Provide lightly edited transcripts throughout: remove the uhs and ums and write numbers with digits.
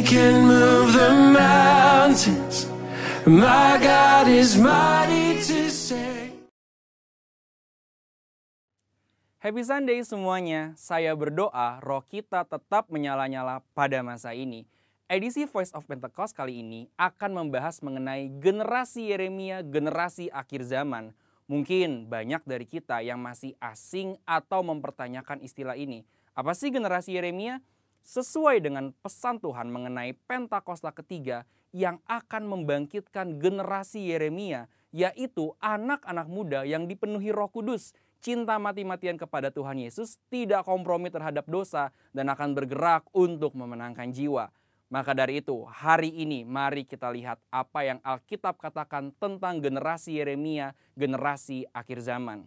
can move the mountains. My God is mighty to save. Happy Sunday semuanya, saya berdoa roh kita tetap menyala-nyala pada masa ini. Edisi Voice of Pentecost kali ini akan membahas mengenai generasi Yeremia, generasi akhir zaman. Mungkin banyak dari kita yang masih asing atau mempertanyakan istilah ini. Apa sih generasi Yeremia? Sesuai dengan pesan Tuhan mengenai Pentakosta ketiga yang akan membangkitkan generasi Yeremia, yaitu anak-anak muda yang dipenuhi Roh Kudus, cinta mati-matian kepada Tuhan Yesus, tidak kompromi terhadap dosa, dan akan bergerak untuk memenangkan jiwa. Maka dari itu, hari ini mari kita lihat apa yang Alkitab katakan tentang generasi Yeremia, generasi akhir zaman.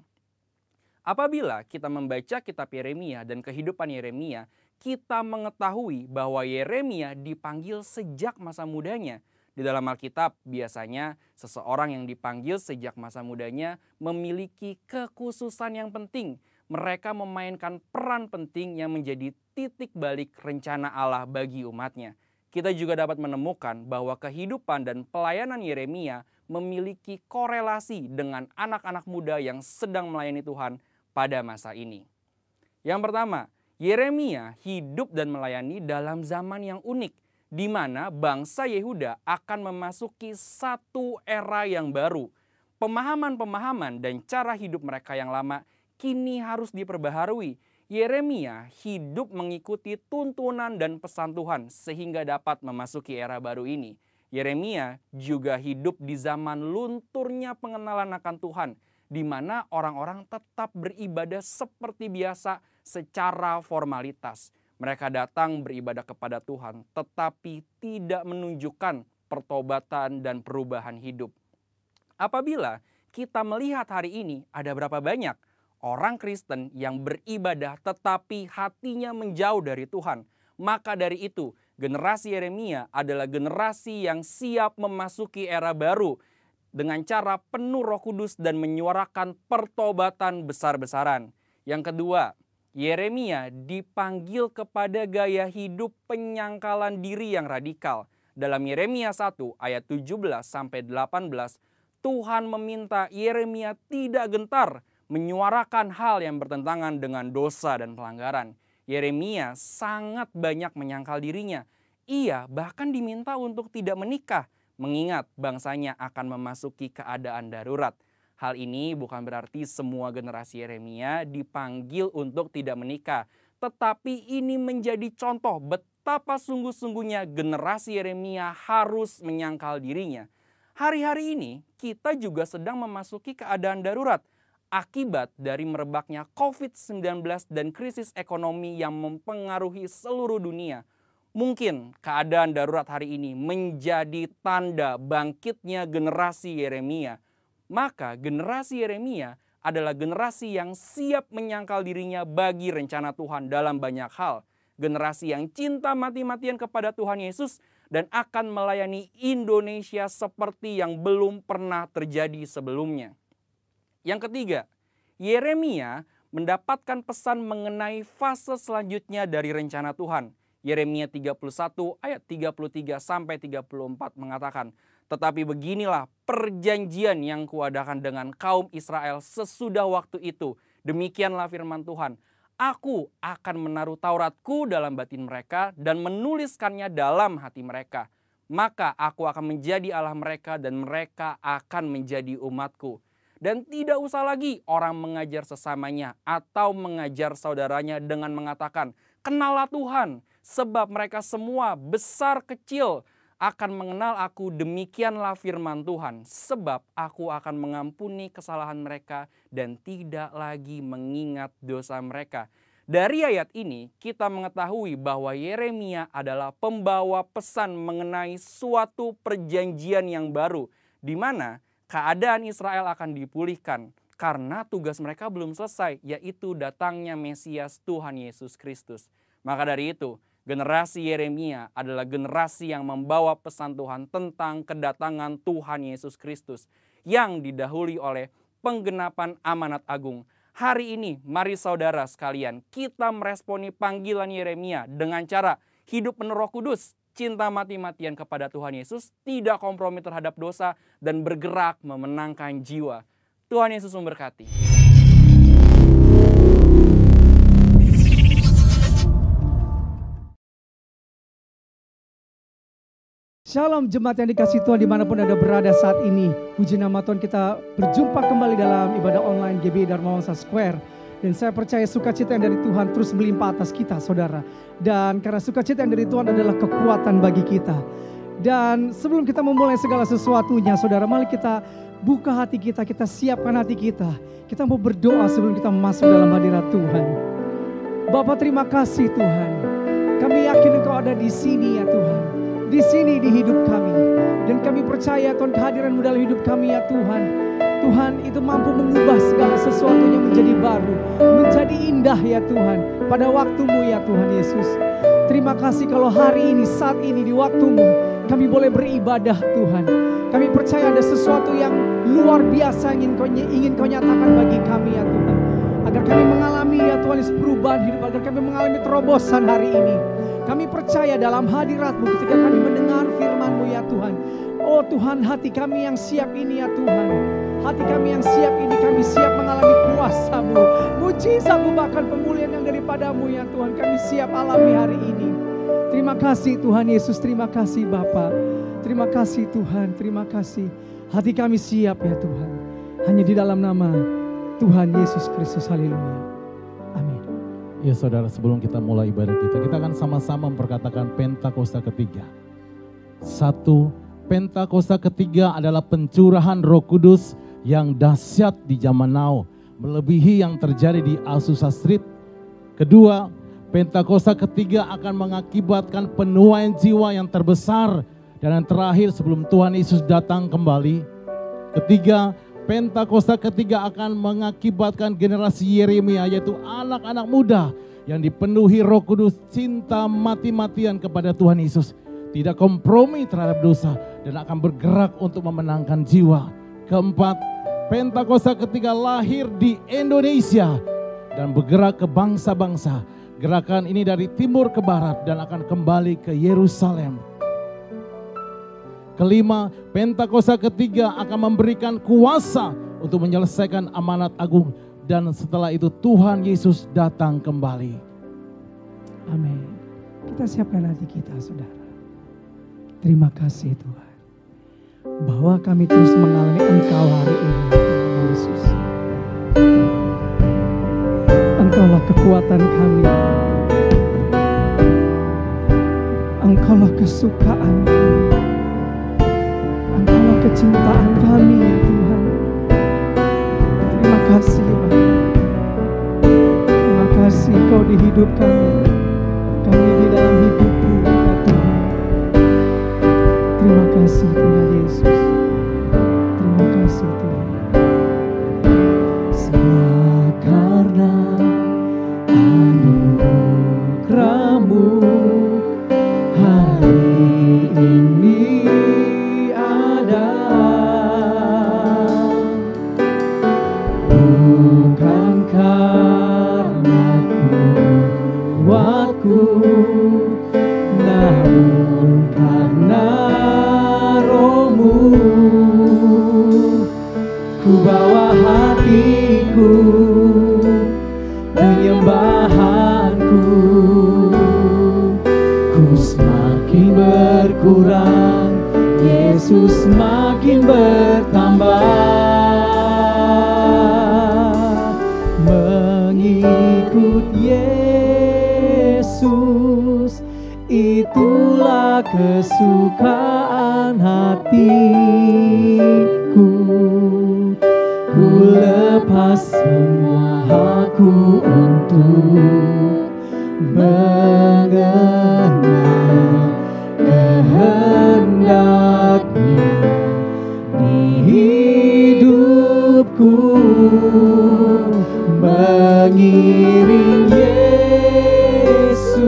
Apabila kita membaca kitab Yeremia dan kehidupan Yeremia, kita mengetahui bahwa Yeremia dipanggil sejak masa mudanya. Di dalam Alkitab, biasanya seseorang yang dipanggil sejak masa mudanya memiliki kekhususan yang penting. Mereka memainkan peran penting yang menjadi titik balik rencana Allah bagi umatnya. Kita juga dapat menemukan bahwa kehidupan dan pelayanan Yeremia memiliki korelasi dengan anak-anak muda yang sedang melayani Tuhan pada masa ini. Yang pertama, Yeremia hidup dan melayani dalam zaman yang unik, di mana bangsa Yehuda akan memasuki satu era yang baru. Pemahaman-pemahaman dan cara hidup mereka yang lama kini harus diperbaharui. Yeremia hidup mengikuti tuntunan dan pesan Tuhan sehingga dapat memasuki era baru ini. Yeremia juga hidup di zaman lunturnya pengenalan akan Tuhan, di mana orang-orang tetap beribadah seperti biasa secara formalitas. Mereka datang beribadah kepada Tuhan, tetapi tidak menunjukkan pertobatan dan perubahan hidup. Apabila kita melihat hari ini, ada berapa banyak orang Kristen yang beribadah tetapi hatinya menjauh dari Tuhan. Maka dari itu, generasi Yeremia adalah generasi yang siap memasuki era baru dengan cara penuh Roh Kudus dan menyuarakan pertobatan besar-besaran. Yang kedua, Yeremia dipanggil kepada gaya hidup penyangkalan diri yang radikal. Dalam Yeremia 1 ayat 17-18, Tuhan meminta Yeremia tidak gentar menyuarakan hal yang bertentangan dengan dosa dan pelanggaran. Yeremia sangat banyak menyangkal dirinya. Ia bahkan diminta untuk tidak menikah, mengingat bangsanya akan memasuki keadaan darurat. Hal ini bukan berarti semua generasi Yeremia dipanggil untuk tidak menikah. Tetapi ini menjadi contoh betapa sungguh-sungguhnya generasi Yeremia harus menyangkal dirinya. Hari-hari ini kita juga sedang memasuki keadaan darurat akibat dari merebaknya COVID-19 dan krisis ekonomi yang mempengaruhi seluruh dunia. Mungkin keadaan darurat hari ini menjadi tanda bangkitnya generasi Yeremia. Maka generasi Yeremia adalah generasi yang siap menyangkal dirinya bagi rencana Tuhan dalam banyak hal. Generasi yang cinta mati-matian kepada Tuhan Yesus dan akan melayani Indonesia seperti yang belum pernah terjadi sebelumnya. Yang ketiga, Yeremia mendapatkan pesan mengenai fase selanjutnya dari rencana Tuhan. Yeremia 31 ayat 33-34 mengatakan, "Tetapi beginilah perjanjian yang kuadakan dengan kaum Israel sesudah waktu itu. Demikianlah firman Tuhan. Aku akan menaruh Tauratku dalam batin mereka dan menuliskannya dalam hati mereka. Maka aku akan menjadi Allah mereka dan mereka akan menjadi umatku. Dan tidak usah lagi orang mengajar sesamanya atau mengajar saudaranya dengan mengatakan, 'Kenallah Tuhan,' sebab mereka semua besar kecil akan mengenal aku, demikianlah firman Tuhan. Sebab aku akan mengampuni kesalahan mereka dan tidak lagi mengingat dosa mereka." Dari ayat ini kita mengetahui bahwa Yeremia adalah pembawa pesan mengenai suatu perjanjian yang baru, di mana keadaan Israel akan dipulihkan karena tugas mereka belum selesai, yaitu datangnya Mesias Tuhan Yesus Kristus. Maka dari itu, generasi Yeremia adalah generasi yang membawa pesan Tuhan tentang kedatangan Tuhan Yesus Kristus yang didahului oleh penggenapan amanat agung. Hari ini, mari saudara sekalian, kita meresponi panggilan Yeremia dengan cara hidup penuh Roh Kudus, cinta mati-matian kepada Tuhan Yesus, tidak kompromi terhadap dosa, dan bergerak memenangkan jiwa. Tuhan Yesus memberkati. Shalom jemaat yang dikasihi Tuhan dimanapun Anda berada saat ini. Puji nama Tuhan, kita berjumpa kembali dalam ibadah online GBI Dharma Wangsa Square. Dan saya percaya sukacita yang dari Tuhan terus melimpah atas kita saudara. Dan karena sukacita yang dari Tuhan adalah kekuatan bagi kita. Dan sebelum kita memulai segala sesuatunya saudara, mari kita buka hati kita, kita siapkan hati kita. Kita mau berdoa sebelum kita masuk dalam hadirat Tuhan. Bapa, terima kasih Tuhan. Kami yakin Engkau ada di sini ya Tuhan. Di sini di hidup kami. Dan kami percaya Tuhan kehadiran-Mu dalam hidup kami ya Tuhan. Tuhan itu mampu mengubah segala sesuatunya menjadi baru. Menjadi indah ya Tuhan. Pada waktu-Mu ya Tuhan Yesus. Terima kasih kalau hari ini, saat ini di waktu-Mu kami boleh beribadah Tuhan. Kami percaya ada sesuatu yang luar biasa ingin Kau nyatakan bagi kami ya Tuhan. Agar kami mengalami ya Tuhan perubahan hidup. Agar kami mengalami terobosan hari ini. Kami percaya dalam hadirat-Mu ketika kami mendengar firman-Mu ya Tuhan. Oh Tuhan, hati kami yang siap ini ya Tuhan. Hati kami yang siap ini, kami siap mengalami kuasa-Mu. Mujizat-Mu bahkan pemulihan yang daripada-Mu ya Tuhan. Kami siap alami hari ini. Terima kasih Tuhan Yesus, terima kasih Bapa. Terima kasih Tuhan, terima kasih. Hati kami siap ya Tuhan. Hanya di dalam nama Tuhan Yesus Kristus, haleluya. Ya saudara, sebelum kita mulai ibadah kita akan sama-sama memperkatakan Pentakosta ketiga. 1. Pentakosta ketiga adalah pencurahan Roh Kudus yang dahsyat di zaman now, melebihi yang terjadi di Azusa Street. 2. Pentakosta ketiga akan mengakibatkan penuaian jiwa yang terbesar dan yang terakhir sebelum Tuhan Yesus datang kembali. 3. Pentakosta ketiga akan mengakibatkan generasi Yeremia, yaitu anak-anak muda yang dipenuhi Roh Kudus, cinta mati-matian kepada Tuhan Yesus, tidak kompromi terhadap dosa dan akan bergerak untuk memenangkan jiwa. 4. Pentakosta ketiga lahir di Indonesia dan bergerak ke bangsa-bangsa. Gerakan ini dari timur ke barat dan akan kembali ke Yerusalem. 5. Pentakosta ketiga akan memberikan kuasa untuk menyelesaikan amanat agung. Dan setelah itu Tuhan Yesus datang kembali. Amin. Kita siapkan hati kita saudara. Terima kasih Tuhan. Bahwa kami terus mengalami Engkau hari ini Tuhan Yesus. Engkaulah kekuatan kami. Engkaulah kesukaan kami. Engkaulah kecintaan kami ya Tuhan. Terima kasih Bapa. Terima kasih Kau di hidup kami. Kami di dalam hidup-Mu ya Tuhan. Terima kasih Tuhan Yesus. Terima kasih Tuhan. Semua karena anugerah-Mu hari ini. Namun karena Roh-Mu, ku bawa hatiku, penyembahanku, ku semakin berkurang, Yesus semakin bertambah, mengikut Yesus, itulah kesukaan hatiku. Ku lepas semua hakku untuk mengenal kehendak-Nya di hidupku, mengiring Yesus,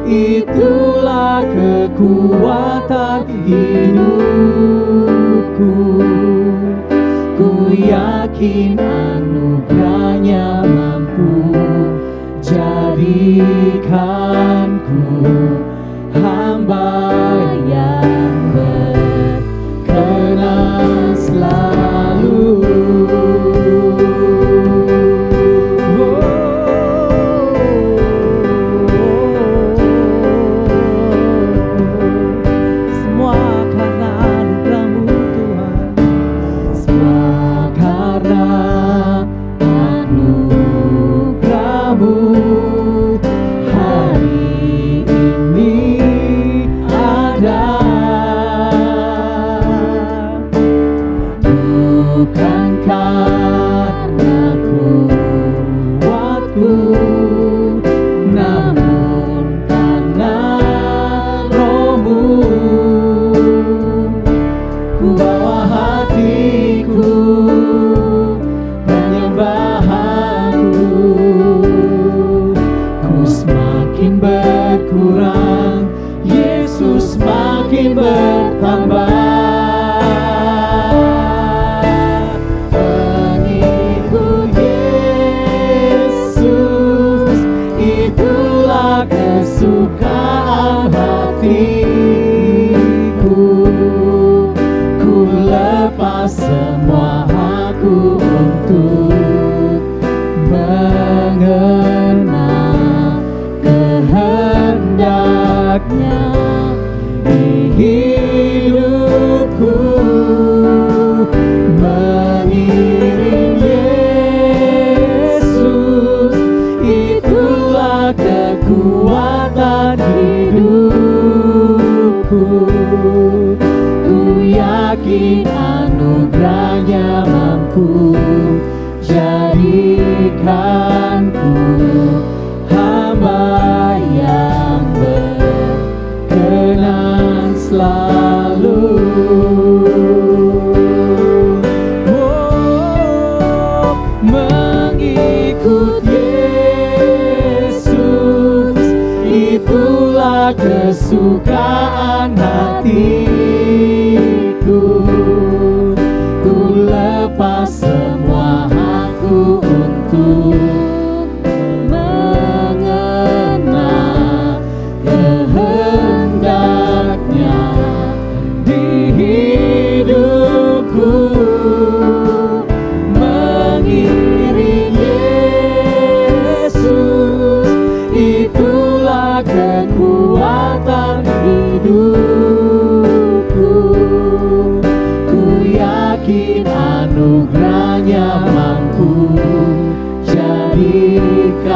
itulah kekuatan hidupku. Ku yakin anugerah-Nya mampu jadikanku hamba Kesukaan hatiku, ku lepas semua hakku untuk mengenal kehendaknya di hidupku, mengiring Yesus, itulah kekuatan hidupku. Ku yakin anugerahnya mampu jadikanku hamba yang berkenan selalu. Mengikut Yesus, itulah kesukaan hatiku. Ku lepas semua hakku untuk mengenal kehendaknya di hidupku, mengiring Yesus, itulah kekuatan hidupku. Ku yakin anugerahnya mampu jadikanku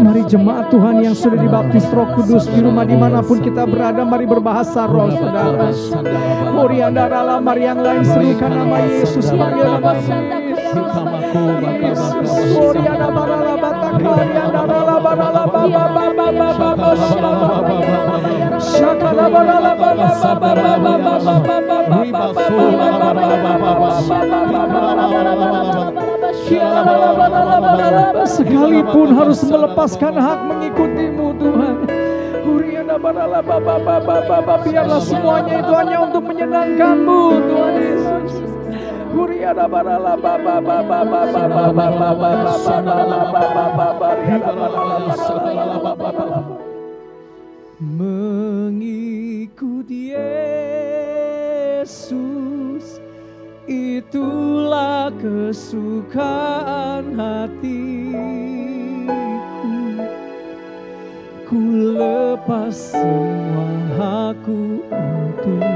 Mari jemaat Tuhan yang sudah dibaptis Roh Kudus di rumah dimanapun kita berada, mari berbahasa roh saudara. Mari yang lain serukan nama Yesus, mari nama Yesus. Sekalipun harus melepaskan hak mengikutimu Tuhan, biarlah semuanya itu hanya untuk menyenangkanmu Tuhan Yesus. Mengikut Yesus itulah kesukaan hatiku. Ku lepas semua hakku untuk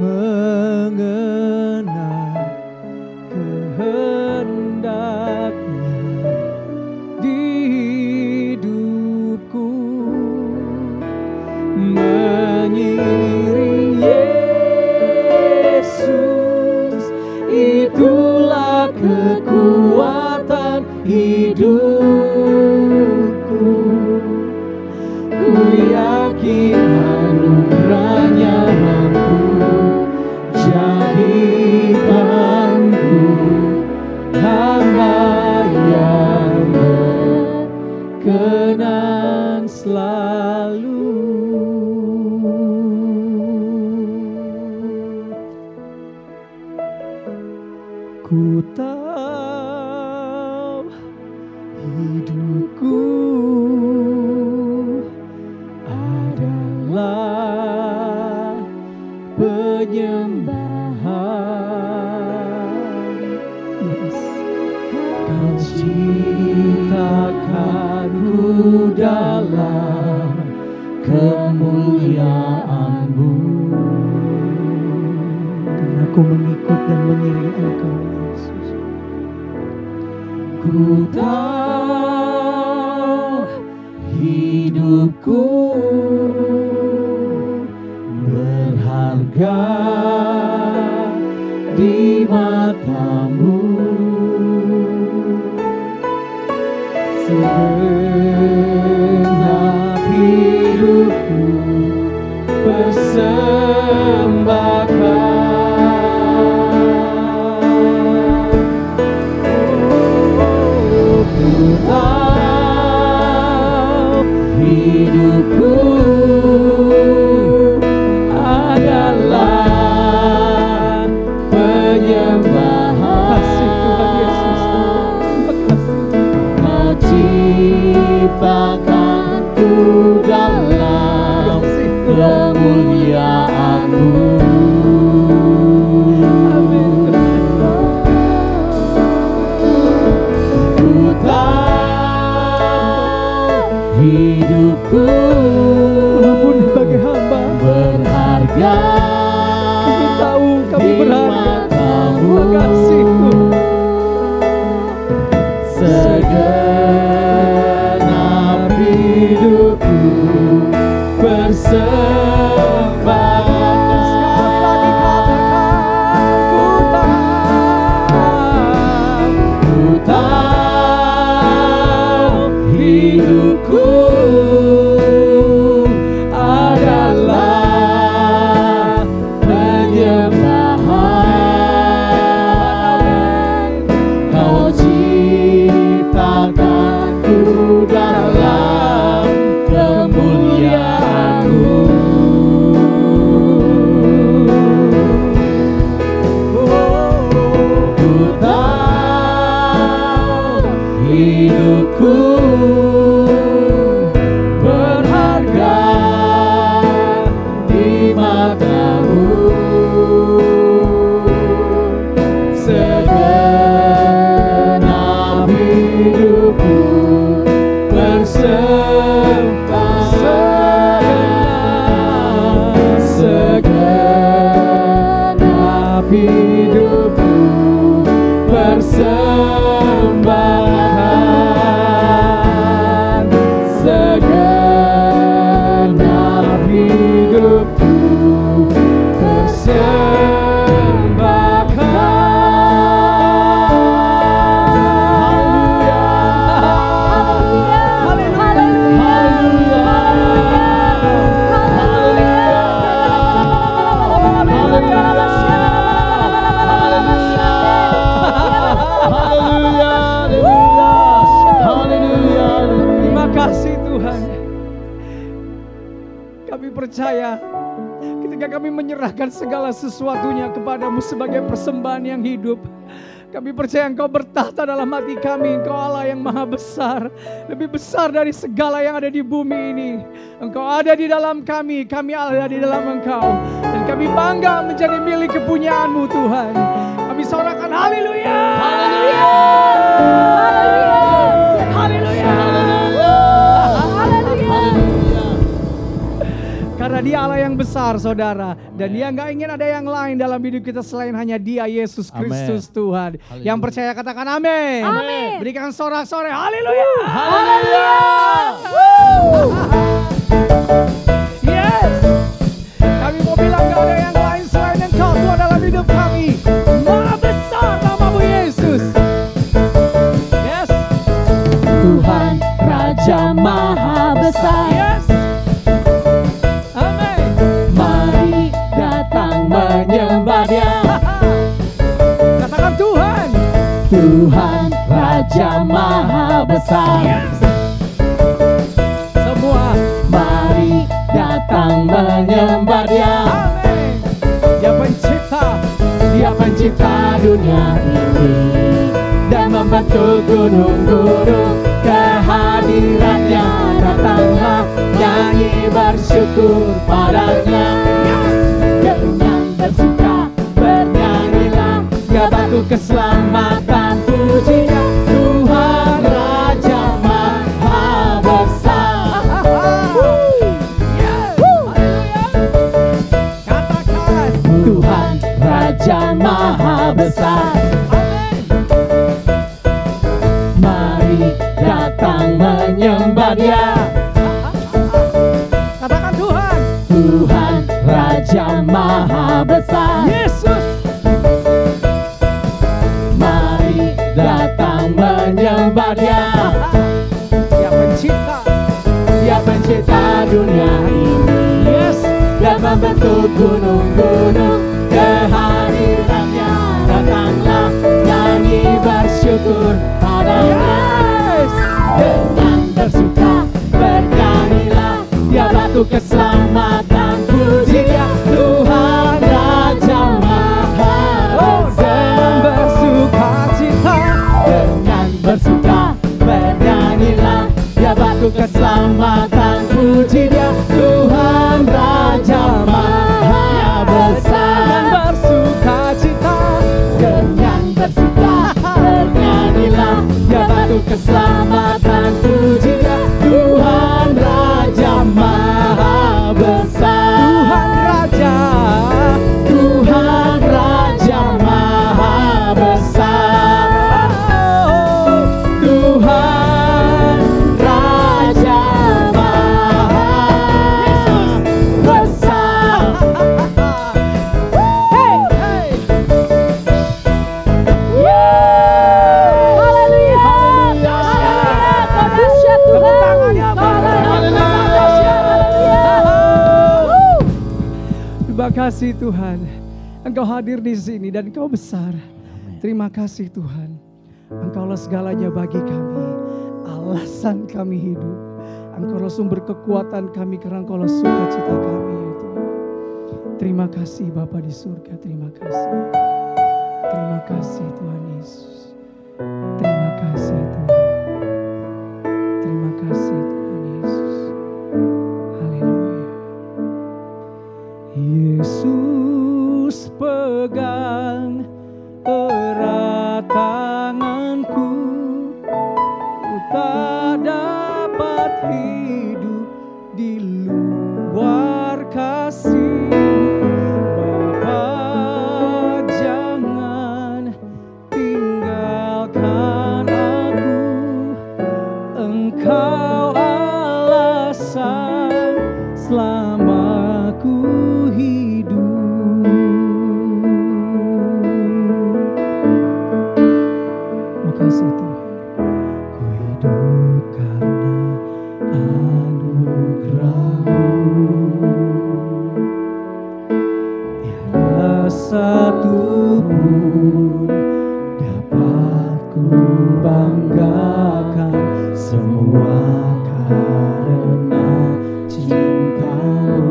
mengenal kehendaknya di hidupku. Mengiring Yesus itulah kekuatan hidupku. Ku yakin anugerahnya mampu jadikanku hamba yang berkenan selalu. Ku tahu hidupku adalah penyembahan. Yes. Kau ciptakanku dalam kemuliaan-Mu. Karena aku mengikut dan mengiring Engkau Yesus. Ku tahu hidupku berharga di mata-Mu. Segenap hidupku persembahkan. Ku tahu hidupku adalah penyembahan. Kau ciptakanku dalam kemuliaan-Mu. Hidupku walaupun sebagai hamba berharga, kami tahu kami berharga. Kasih-Mu segenap hidupku persembahkan. Sekali lagi katakan, ku tahu hidupku adalah penyembahan. Kau ciptakanku dalam kemuliaan-Mu. Ku tahu hidupku berharga di mata-Mu. Segenap hidupku persembahkan. Segenap hidupku persembahkan. menyerahkan segala sesuatunya kepadamu sebagai persembahan yang hidup. Kami percaya Engkau bertahta dalam hati kami. Engkau Allah yang maha besar. Lebih besar dari segala yang ada di bumi ini. Engkau ada di dalam kami. Kami ada di dalam Engkau. Dan kami bangga menjadi milik kepunyaan-Mu Tuhan. Kami sorakan haleluya. Haleluya. Haleluya. Karena Dia Allah yang besar, saudara. Dan Dia nggak ingin ada yang lain dalam hidup kita selain hanya Dia, Yesus Kristus Tuhan. Haleluya. Yang percaya katakan amin. Amin. Berikan sorak-sorai haleluya. Haleluya. Yes. Kami mau bilang gak ada yang lain selain Engkau Tuhan dalam hidup kami. Maha besar nama-Mu Yesus. Yes. Tuhan Raja Maha Besar. Yes. Menyembah Dia. Katakan Tuhan. Tuhan Raja Maha Besar. Yes. Semua mari datang menyembah Dia. amin. Dia pencipta dunia ini dan membentuk gunung-gunung. Kehadirannya datanglah, nyanyi bersyukur padanya. Dengan bersuka bernyanyilah, ya batu keselamatan pujinya. Tuhan Raja Maha Besar. Katakan Tuhan Raja Maha Besar. Mari datang menyembah Dia. Katakan Tuhan. Tuhan Raja Maha Besar. Yesus. Mari datang menyembah Dia. Dia pencipta dunia ini. Yes. Dan membentuk gunung-gunung. Kehadirannya datanglah, nyanyi bersyukur padanya. Yes. Dengan bersuka bernyanyilah, Dia batu keselamatan puji Dia. Tuhan Raja Maha Besar. Bersuka cita. Dengan bersuka bernyanyilah, Dia batu keselamatan puji Dia. Tuhan Raja Maha Besar. Bersuka cita. Dengan bersuka bernyanyilah, Dia batu keselamatan puji Dia. Tuhan Raja Maha Besar. Tuhan Raja. Tuhan Raja Maha Besar. Tuhan Raja Maha Besar. Hey, hey. Tepuk tangannya, terima kasih Tuhan. Engkau hadir di sini dan Engkau besar. Terima kasih Tuhan. Engkaulah segalanya bagi kami. Alasan kami hidup. Engkaulah sumber kekuatan kami karena Engkaulah sukacita kami ya Tuhan. Terima kasih Bapa di surga. Terima kasih. Terima kasih Tuhan Yesus. Terima kasih Tuhan. Terima kasih Tuhan Yesus. Haleluya. Yesus pegang erat tanganku, ku tak dapat hidup di luar kasih. Bapa, jangan tinggalkan aku, Engkau alasan selama ku hidup. Makasih Tuhan, ku hidup karena anugerah-Mu. Tiada satu pun dapat ku banggakan, semua karena cinta-Mu.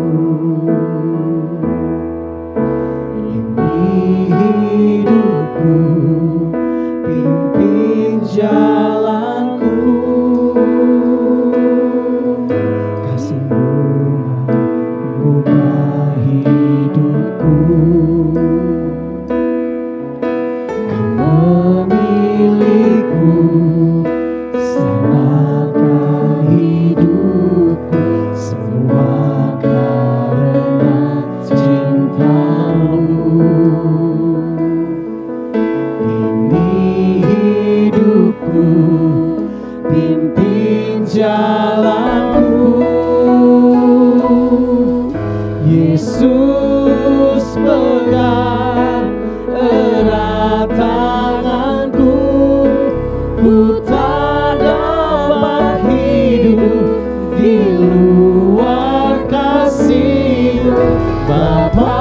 ku tak dapat hidup di luar kasih-Mu. Bapa,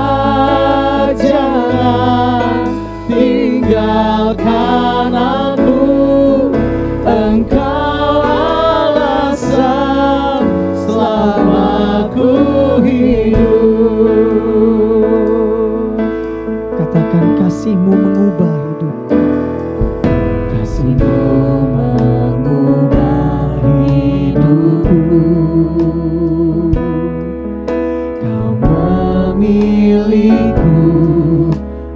jangan tinggalkan aku, Engkau alasan selama ku hidup. Katakan kasih-Mu mengubah hidupku. Kasih-Mu mengubah hidupku. Kau memilihku,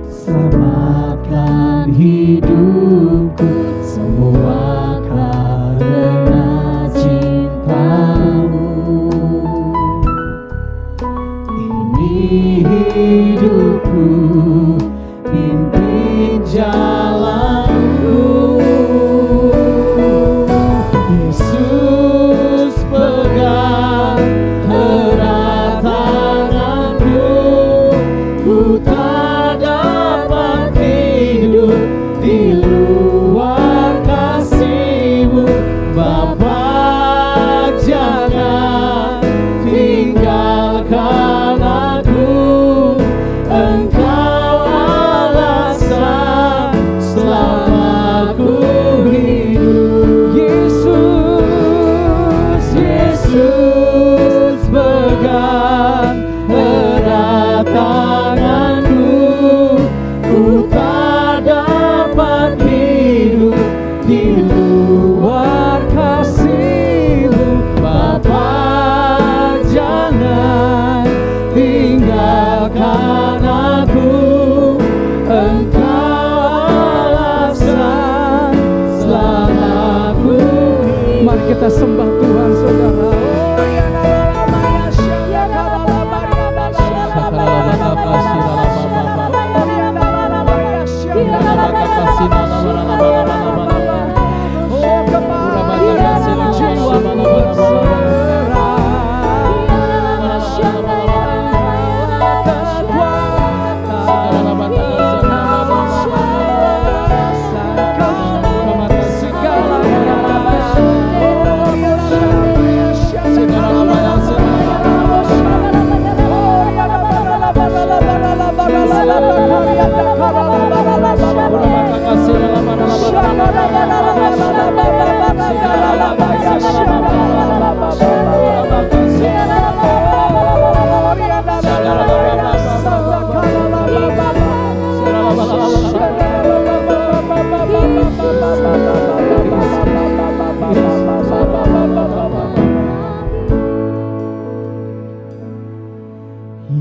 selamatkan hidupku, semua karena cinta-Mu. Ini hidupku, pimpin jalanku. Yesus, pegang erat tanganku, ku tak dapat hidup di luar kasih-Mu. Bapa, jangan tinggalkan aku, Engkau alasan selama ku hidup. Yesus, Yesus, pegang erat tanganku, ku tak dapat hidup di luar kasih-Mu. Bapa, jangan tinggalkan aku, Engkau alasan selama ku hidup. Mari kita sembah Tuhan, saudara.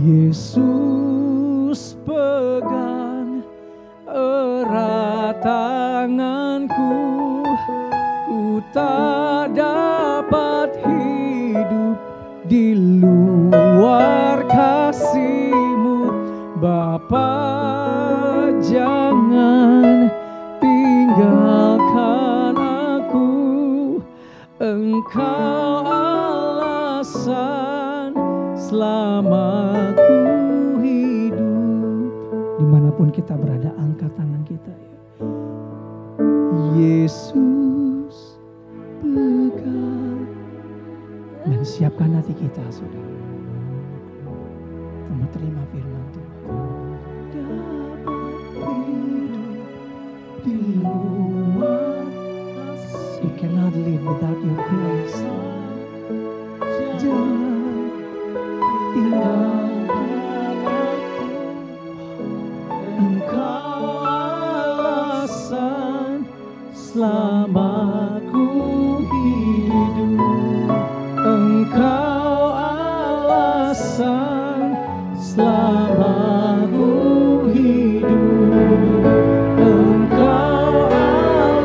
Yesus, pegang erat tanganku, ku tak dapat hidup di luar kasih-Mu. Bapa, jangan tinggalkan aku, Engkau alasan selama ku hidup. Dimanapun kita berada, angkat tangan kita ya. Yesus, pegang. Dan siapkan hati kita, saudara. Kamu terima firman Tuhan. Dapat hidup di luar kasih. You cannot live without your grace. Jangan tinggalkan aku, Engkau alasan selama ku hidup. Engkau alasan selama ku hidup. Engkau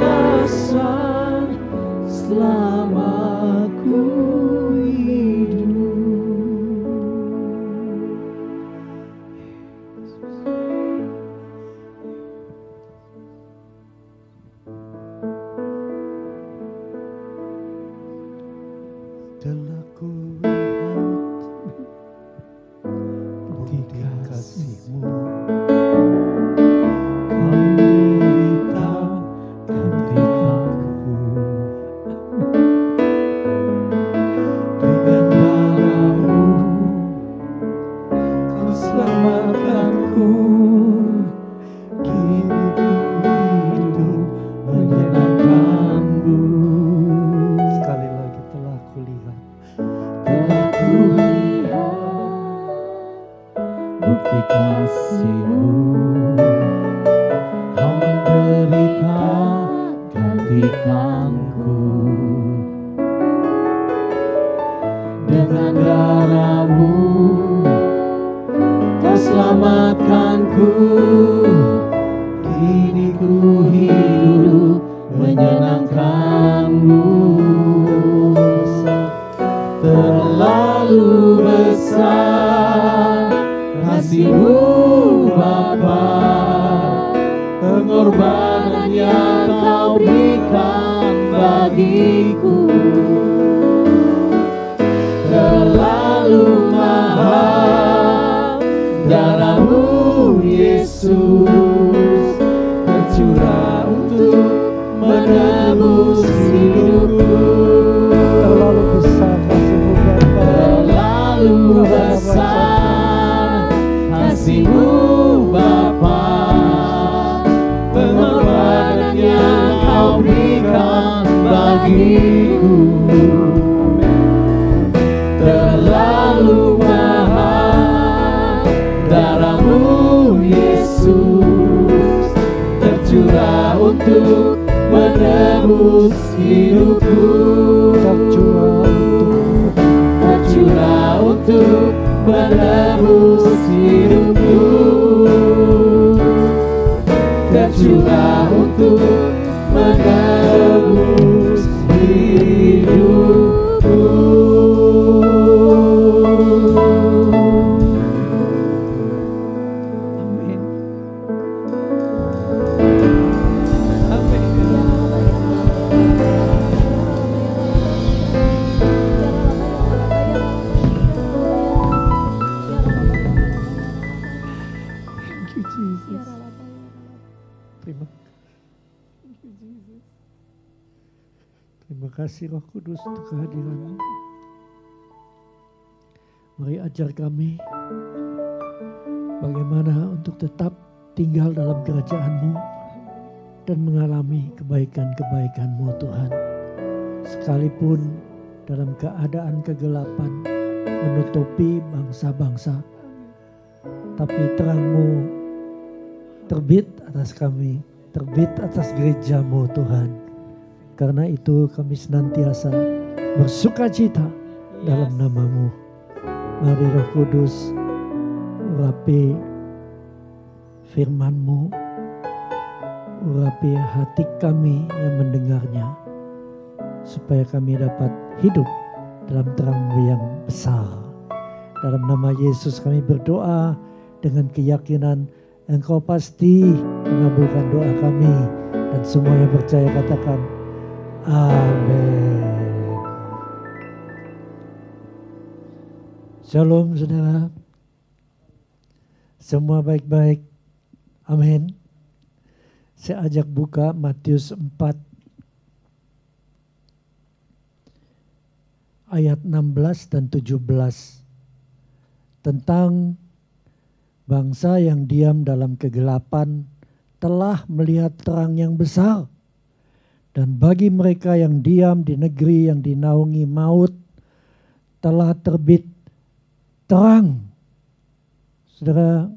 alasan selama ku hidup. pengorbanan yang Kau berikan bagiku terlalu mahal. Darah-Mu Yesus tercurah untuk menebus hidupku. Terlalu besar kasih-Mu Bapa. Terlalu besar kasih-Mu Bapa. Pengorbanan yang Kau berikan bagiku terlalu mahal. Darah-Mu Yesus tercurah untuk menebus hidupku. Tercurah untuk menebus hidupku. Tercurah untuk menebus hidupku. Amin. Thank you, Jesus. Terima kasih Roh Kudus untuk kehadiran-Mu. Mari ajar kami bagaimana untuk tetap tinggal dalam kerajaan-Mu dan mengalami kebaikan-kebaikan-Mu Tuhan. Sekalipun dalam keadaan kegelapan menutupi bangsa-bangsa, tapi terang-Mu terbit atas kami, terbit atas gereja-Mu Tuhan. Karena itu kami senantiasa bersukacita dalam nama-Mu. Mari Roh Kudus urapi firman-Mu, urapi hati kami yang mendengarnya, supaya kami dapat hidup dalam terang-Mu yang besar. Dalam nama Yesus kami berdoa dengan keyakinan Engkau pasti mengabulkan doa kami. Dan semua yang percaya katakan amin. Shalom saudara. Semua baik-baik. Amin. Saya ajak buka Matius 4 ayat 16 dan 17. Tentang bangsa yang diam dalam kegelapan telah melihat terang yang besar. Dan bagi mereka yang diam di negeri yang dinaungi maut telah terbit terang. Saudara,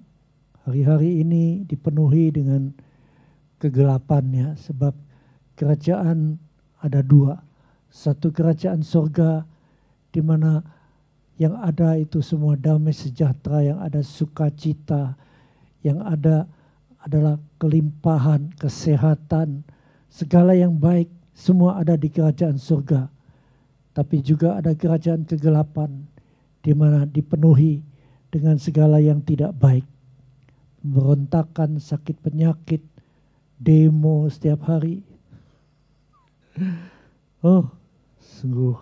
hari-hari ini dipenuhi dengan kegelapannya sebab kerajaan ada dua. Satu kerajaan sorga di mana yang ada itu semua damai sejahtera, yang ada sukacita, yang ada adalah kelimpahan, kesehatan, segala yang baik, semua ada di kerajaan surga. Tapi juga ada kerajaan kegelapan di mana dipenuhi dengan segala yang tidak baik. Pemberontakan, sakit penyakit, demo setiap hari. Oh, sungguh.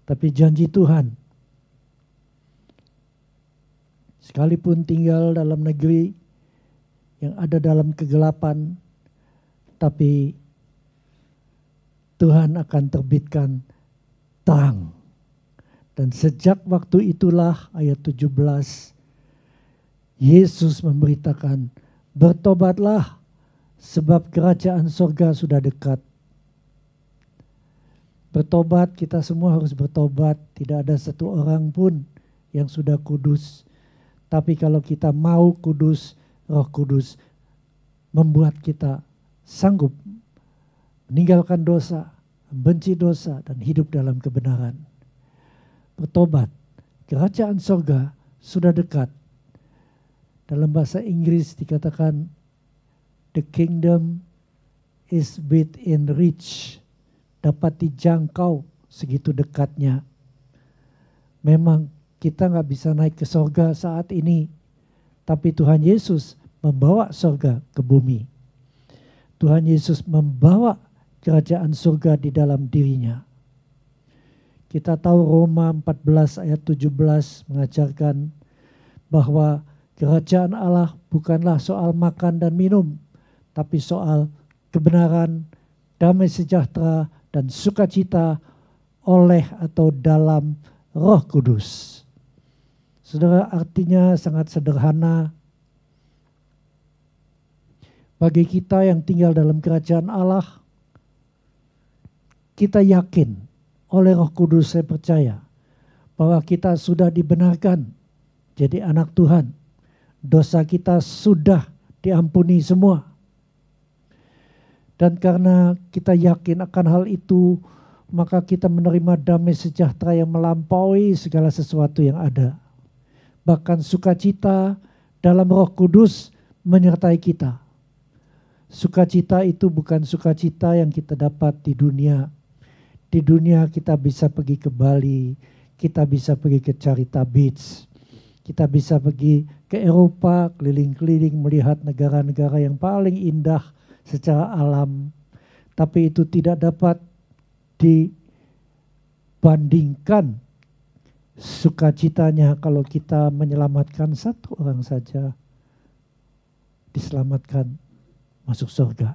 Tapi janji Tuhan, sekalipun tinggal dalam negeri yang ada dalam kegelapan, tapi Tuhan akan terbitkan terang. Dan sejak waktu itulah ayat 17, Yesus memberitakan, bertobatlah sebab kerajaan surga sudah dekat. Bertobat, kita semua harus bertobat. Tidak ada satu orang pun yang sudah kudus. Tapi kalau kita mau kudus, Roh Kudus membuat kita sanggup meninggalkan dosa, membenci dosa, dan hidup dalam kebenaran. Bertobat, kerajaan surga sudah dekat. Dalam bahasa Inggris dikatakan, the kingdom is within reach. Dapat dijangkau segitu dekatnya. Memang kita gak bisa naik ke surga saat ini. Tapi Tuhan Yesus membawa surga ke bumi. Tuhan Yesus membawa kerajaan surga di dalam dirinya. Kita tahu Roma 14 ayat 17 mengajarkan bahwa kerajaan Allah bukanlah soal makan dan minum, tapi soal kebenaran, damai sejahtera, dan sukacita oleh atau dalam Roh Kudus. Saudara, artinya sangat sederhana. Bagi kita yang tinggal dalam kerajaan Allah, kita yakin oleh Roh Kudus, saya percaya bahwa kita sudah dibenarkan jadi anak Tuhan. Dosa kita sudah diampuni semua. Dan karena kita yakin akan hal itu, maka kita menerima damai sejahtera yang melampaui segala sesuatu yang ada. Bahkan sukacita dalam Roh Kudus menyertai kita. Sukacita itu bukan sukacita yang kita dapat di dunia. Di dunia kita bisa pergi ke Bali, kita bisa pergi ke Carita Beach, kita bisa pergi ke Eropa, keliling-keliling melihat negara-negara yang paling indah secara alam. Tapi itu tidak dapat dibandingkan sukacitanya kalau kita menyelamatkan satu orang saja, diselamatkan masuk surga.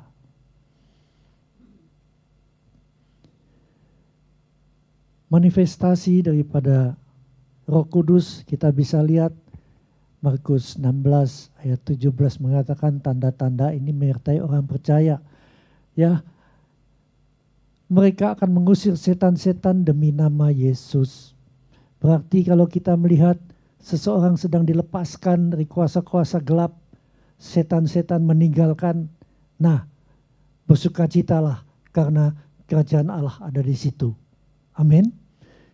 Manifestasi daripada Roh Kudus kita bisa lihat Markus 16 ayat 17 mengatakan tanda-tanda ini menyertai orang percaya. Ya, mereka akan mengusir setan-setan demi nama Yesus. Berarti kalau kita melihat seseorang sedang dilepaskan dari kuasa-kuasa gelap, setan-setan meninggalkan, nah bersukacitalah karena kerajaan Allah ada di situ. Amin.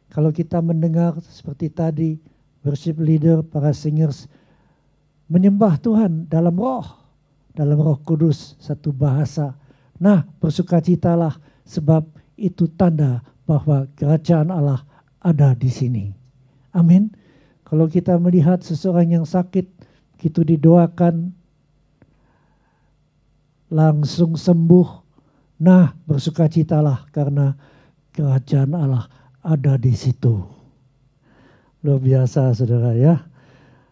Kalau kita mendengar seperti tadi, worship leader, para singers menyembah Tuhan dalam Roh Kudus, satu bahasa. Nah, bersukacitalah sebab itu tanda bahwa kerajaan Allah ada di sini. Amin. Kalau kita melihat seseorang yang sakit, begitu didoakan, langsung sembuh. Nah, bersukacitalah karena kerajaan Allah ada di situ. Luar biasa, saudara ya.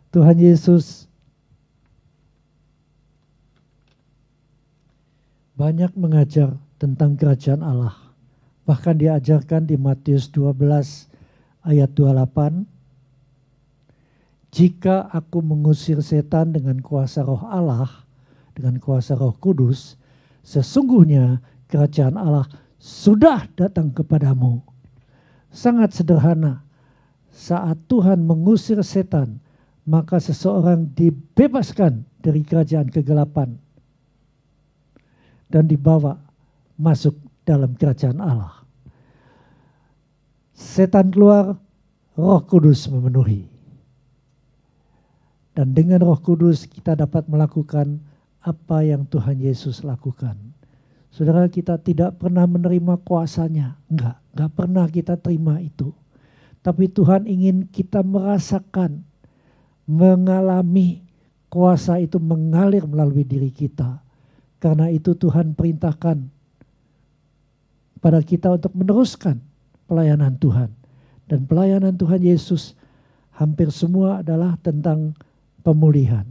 Tuhan Yesus banyak mengajar tentang kerajaan Allah. Bahkan diajarkan di Matius 12 ayat 28. Jika aku mengusir setan dengan kuasa roh Allah, dengan kuasa Roh Kudus, sesungguhnya kerajaan Allah sudah datang kepadamu. Sangat sederhana. Saat Tuhan mengusir setan, maka seseorang dibebaskan dari kerajaan kegelapan dan dibawa masuk dalam kerajaan Allah. Setan keluar, Roh Kudus memenuhi. Dan dengan Roh Kudus kita dapat melakukan apa yang Tuhan Yesus lakukan. Saudara, kita tidak pernah menerima kuasanya. Enggak pernah kita terima itu. Tapi Tuhan ingin kita merasakan, mengalami kuasa itu mengalir melalui diri kita. Karena itu Tuhan perintahkan pada kita untuk meneruskan pelayanan Tuhan. Dan pelayanan Tuhan Yesus hampir semua adalah tentang pemulihan,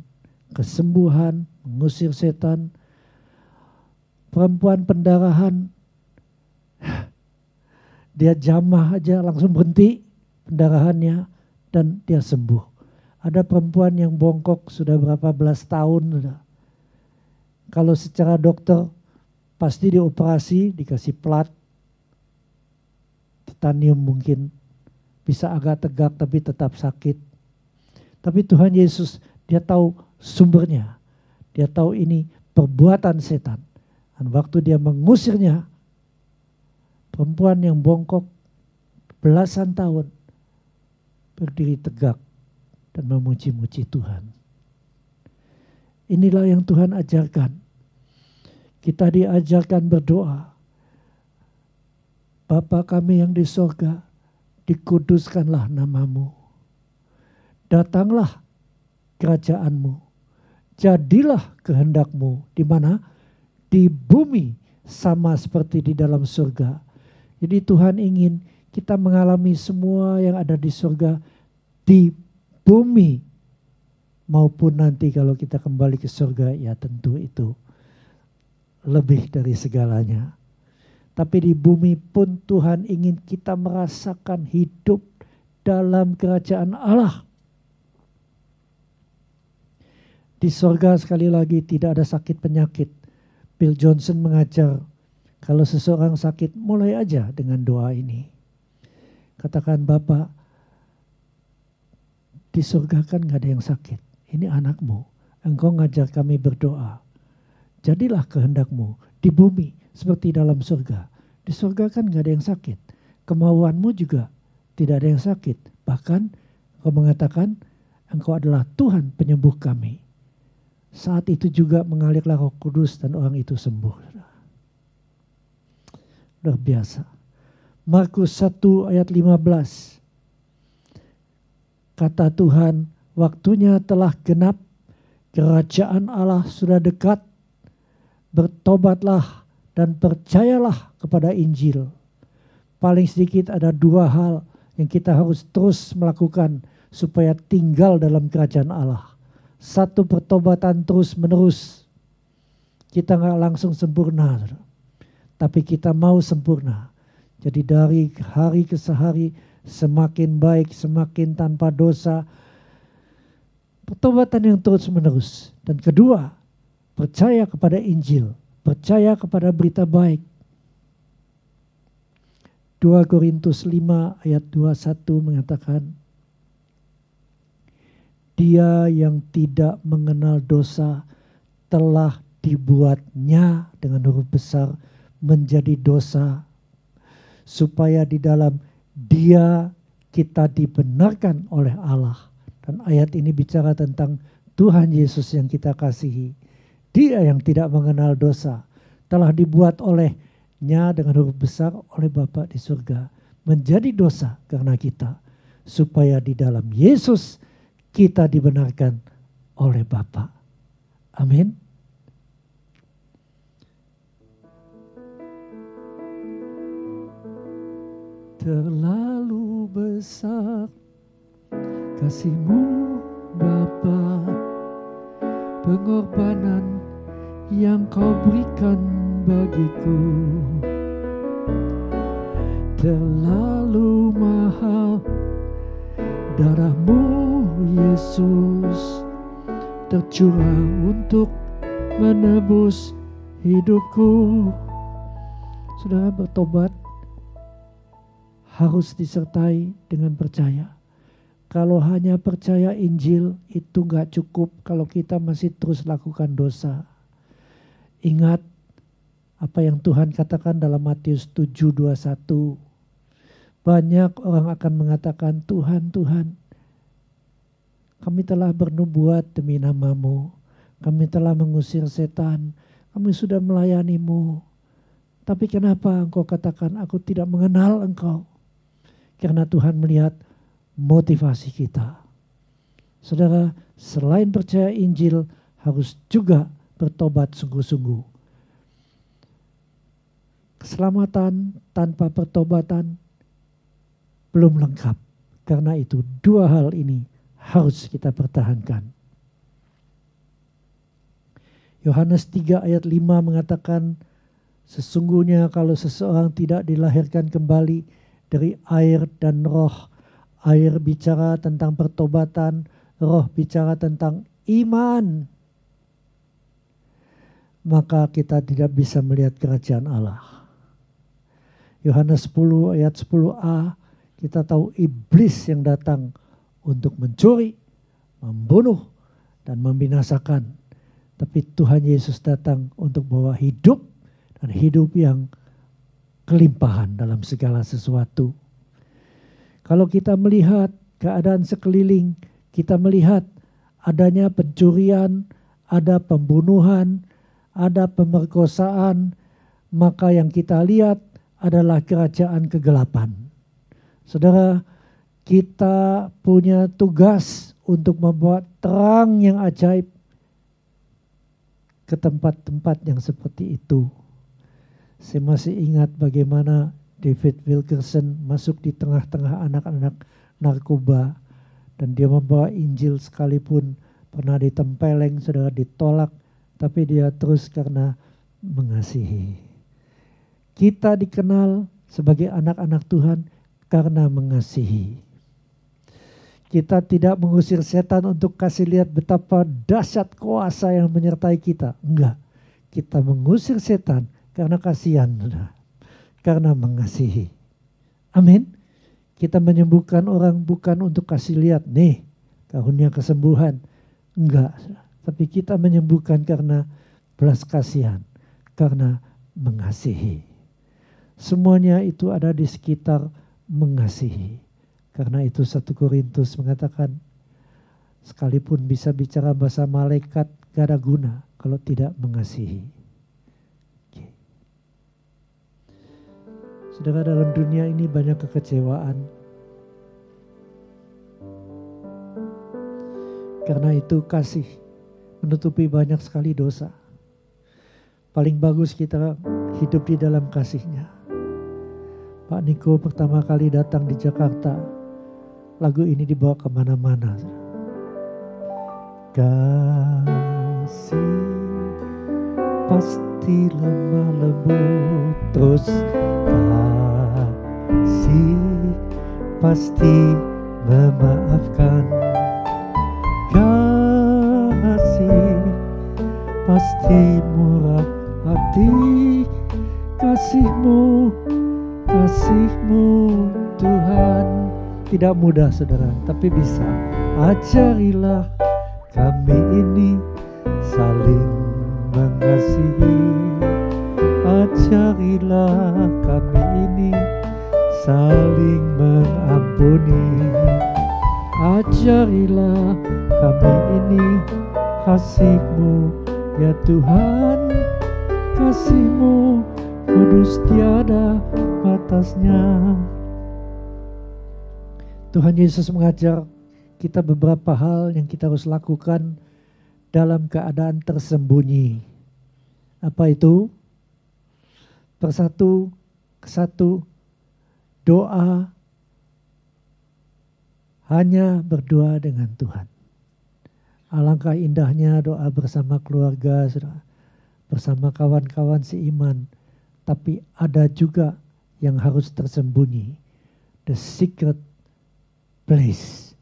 kesembuhan, mengusir setan. Perempuan pendarahan, dia jamah aja langsung berhenti pendarahannya dan dia sembuh. Ada perempuan yang bongkok sudah berapa belas tahun. Kalau secara dokter pasti dioperasi, dikasih plat, titanium mungkin, bisa agak tegak tapi tetap sakit. Tapi Tuhan Yesus, dia tahu sumbernya. Dia tahu ini perbuatan setan. Dan waktu dia mengusirnya, perempuan yang bongkok belasan tahun berdiri tegak dan memuji-muji Tuhan. Inilah yang Tuhan ajarkan. Kita diajarkan berdoa. Bapa kami yang di sorga, dikuduskanlah namamu. Datanglah kerajaanmu. Jadilah kehendakmu di mana? Di di bumi sama seperti di dalam surga. Jadi Tuhan ingin kita mengalami semua yang ada di surga di bumi, maupun nanti kalau kita kembali ke surga, ya tentu itu lebih dari segalanya. Tapi di bumi pun Tuhan ingin kita merasakan hidup dalam kerajaan Allah. Di surga sekali lagi tidak ada sakit penyakit. Bill Johnson mengajar, kalau seseorang sakit, mulai aja dengan doa ini. Katakan, Bapak, di surga kan gak ada yang sakit. Ini anakmu, engkau ngajar kami berdoa. Jadilah kehendakmu di bumi seperti dalam surga. Di surga kan gak ada yang sakit. Kemauanmu juga tidak ada yang sakit. Bahkan engkau mengatakan, engkau adalah Tuhan penyembuh kami. Saat itu juga mengalirlah Roh Kudus dan orang itu sembuh. Luar biasa. Markus 1 ayat 15. Kata Tuhan, waktunya telah genap, kerajaan Allah sudah dekat, bertobatlah dan percayalah kepada Injil. Paling sedikit ada 2 hal yang kita harus terus melakukan supaya tinggal dalam kerajaan Allah. 1, pertobatan terus menerus. Kita gak langsung sempurna, tapi kita mau sempurna. Jadi dari hari ke hari semakin baik, semakin tanpa dosa. Pertobatan yang terus menerus. Dan kedua, percaya kepada Injil, percaya kepada berita baik. 2 Korintus 5 ayat 21 mengatakan, Dia yang tidak mengenal dosa telah dibuatnya dengan huruf besar menjadi dosa, supaya di dalam Dia kita dibenarkan oleh Allah. Dan ayat ini bicara tentang Tuhan Yesus yang kita kasihi. Dia yang tidak mengenal dosa telah dibuat olehnya dengan huruf besar oleh Bapa di surga menjadi dosa karena kita, supaya di dalam Yesus kita dibenarkan oleh Bapa. Amin. Terlalu besar kasih-Mu Bapa, pengorbanan yang Kau berikan bagiku. Terlalu mahal darah-Mu Yesus tercurah untuk menebus hidupku. Saudara, bertobat harus disertai dengan percaya. Kalau hanya percaya Injil itu gak cukup kalau kita masih terus lakukan dosa. Ingat apa yang Tuhan katakan dalam Matius 7:21. Banyak orang akan mengatakan, Tuhan, Tuhan, kami telah bernubuat demi nama-Mu. Kami telah mengusir setan. Kami sudah melayani-Mu. Tapi kenapa Engkau katakan aku tidak mengenal Engkau? Karena Tuhan melihat motivasi kita. Saudara, selain percaya Injil, harus juga bertobat sungguh-sungguh. Keselamatan tanpa pertobatan belum lengkap. Karena itu 2 hal ini harus kita pertahankan. Yohanes 3 ayat 5 mengatakan, sesungguhnya kalau seseorang tidak dilahirkan kembali dari air dan roh, air bicara tentang pertobatan, roh bicara tentang iman, maka kita tidak bisa melihat kerajaan Allah. Yohanes 10 ayat 10a, kita tahu iblis yang datang untuk mencuri, membunuh, dan membinasakan. Tapi Tuhan Yesus datang untuk bawa hidup, dan hidup yang kelimpahan dalam segala sesuatu. Kalau kita melihat keadaan sekeliling, kita melihat adanya pencurian, ada pembunuhan, ada pemerkosaan, maka yang kita lihat adalah kerajaan kegelapan. Saudara, kita punya tugas untuk membuat terang yang ajaib ke tempat-tempat yang seperti itu. Saya masih ingat bagaimana David Wilkerson masuk di tengah-tengah anak-anak narkoba dan dia membawa Injil sekalipun pernah ditempeleng, saudara, ditolak, tapi dia terus karena mengasihi. Kita dikenal sebagai anak-anak Tuhan karena mengasihi. Kita tidak mengusir setan untuk kasih lihat betapa dahsyat kuasa yang menyertai kita. Enggak, kita mengusir setan karena kasihan, karena mengasihi. Amin. Kita menyembuhkan orang bukan untuk kasih lihat, nih karunia kesembuhan. Enggak, tapi kita menyembuhkan karena belas kasihan, karena mengasihi. Semuanya itu ada di sekitar mengasihi. Karena itu 1 Korintus mengatakan, sekalipun bisa bicara bahasa malaikat, gak ada guna kalau tidak mengasihi. Saudara, dalam dunia ini banyak kekecewaan. Karena itu kasih menutupi banyak sekali dosa. Paling bagus kita hidup di dalam kasih-Nya. Pak Niko pertama kali datang di Jakarta, lagu ini dibawa kemana-mana. Kasih pasti lemah lembut, terus kasih pasti memaafkan. Kasih pasti murah hati. Kasih-Mu Tuhan tidak mudah, saudara, tapi bisa. Ajarilah kami ini saling mengasihi. Ajarilah kami ini saling mengampuni. Ajarilah kami ini kasih-Mu, ya Tuhan. Kasih-Mu kudus tiada batasnya. Tuhan Yesus mengajar kita beberapa hal yang kita harus lakukan dalam keadaan tersembunyi. Apa itu? Persatu kesatu, doa, hanya berdoa dengan Tuhan. Alangkah indahnya doa bersama keluarga, bersama kawan-kawan seiman. Tapi ada juga yang harus tersembunyi. The secret place.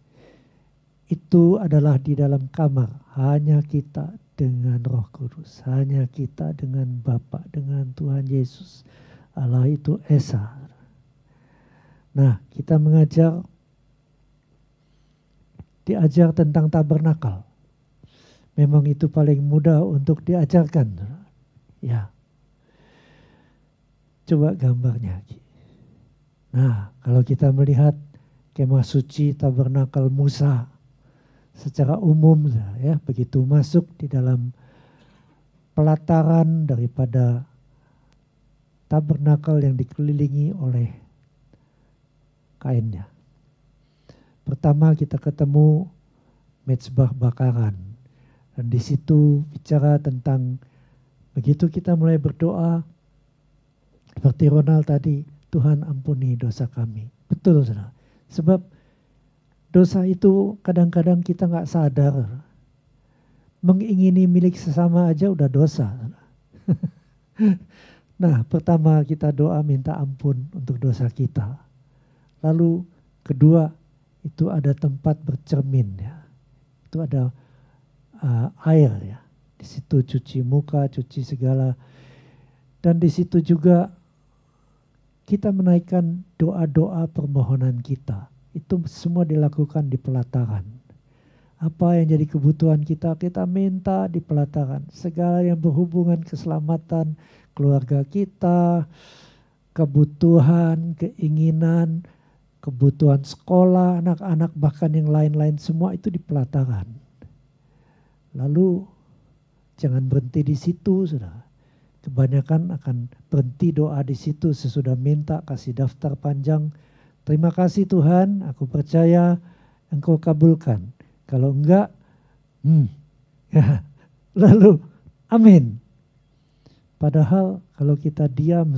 Itu adalah di dalam kamar. Hanya kita dengan Roh Kudus. Hanya kita dengan Bapa, dengan Tuhan Yesus. Allah itu Esa. Nah, kita diajar tentang tabernakel. Memang itu paling mudah untuk diajarkan. Ya. Coba gambarnya. Nah, kalau kita melihat kemah suci tabernakel Musa secara umum, ya, begitu masuk di dalam pelataran daripada tabernakel yang dikelilingi oleh kainnya. Pertama kita ketemu mezbah bakaran, dan di situ bicara tentang begitu kita mulai berdoa. Seperti Ronald tadi, Tuhan ampuni dosa kami. Betul, saudara. Sebab dosa itu kadang-kadang kita nggak sadar. Mengingini milik sesama aja udah dosa. Nah, pertama kita doa minta ampun untuk dosa kita. Lalu kedua, itu ada tempat bercermin, ya. Itu ada air, ya. Di situ cuci muka, cuci segala. Dan di situ juga kita menaikkan doa-doa permohonan kita. Itu semua dilakukan di pelataran. Apa yang jadi kebutuhan kita, kita minta di pelataran. Segala yang berhubungan keselamatan keluarga kita, kebutuhan, keinginan, kebutuhan sekolah, anak-anak, bahkan yang lain-lain, semua itu di pelataran. Lalu jangan berhenti di situ, saudara. Kebanyakan akan berhenti doa di situ sesudah minta, kasih daftar panjang. Terima kasih Tuhan, aku percaya Engkau kabulkan. Kalau enggak, ya. Lalu Amin. Padahal kalau kita diam,